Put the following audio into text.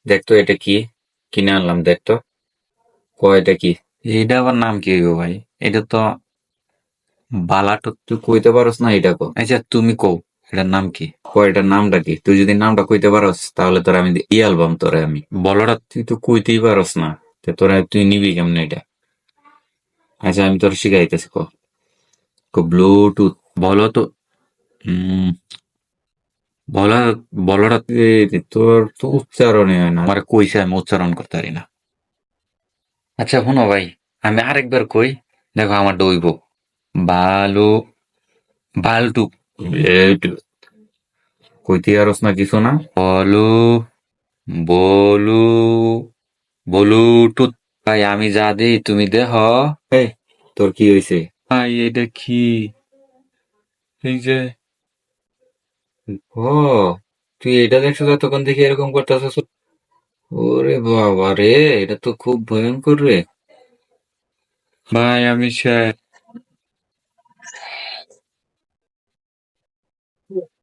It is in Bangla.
দেখতো এটা কি কিনে আনলাম, দেখতো এটা কি? এটা আবার নাম কি গো ভাই? এটা তো বালাটো, তুই কইতে পারস না এটা কো? আচ্ছা তুমি কও এটার নাম কি? এটার নামটা কি? তুই যদি নামটা কইতে পারস তাহলে তোর আমি ই অ্যালবাম তোরে আমি বলটা, তুই তো কইতেই পারস না, তো তোরা তুই নিবি কেমনে এটা? আচ্ছা আমি তোর শিখাইতেছি, ব্লুটুথ বলো তো। উম বলা বলটা তোর তো উচ্চারণই হয় না, আমার কইছে আমি উচ্চারণ করতে পারি না। আচ্ছা শোনো ভাই, আমি আরেকবার কই, দেখো আমার দইব। বালু বালটু ব্লুটুথ কইতে পারস না কিছু না? বলু ব্লুটুথ। ভাই আমি যা দেই তুমি দেহ। এই তোর কি হয়েছে ভাই? এটা কি? এই যে ও, তুই এটা দেখছো তখন দেখি এরকম করতেছিস? ওরে বাবা রে, এটা তো খুব ভয়ঙ্কর রে ভাই। আমি শেষ।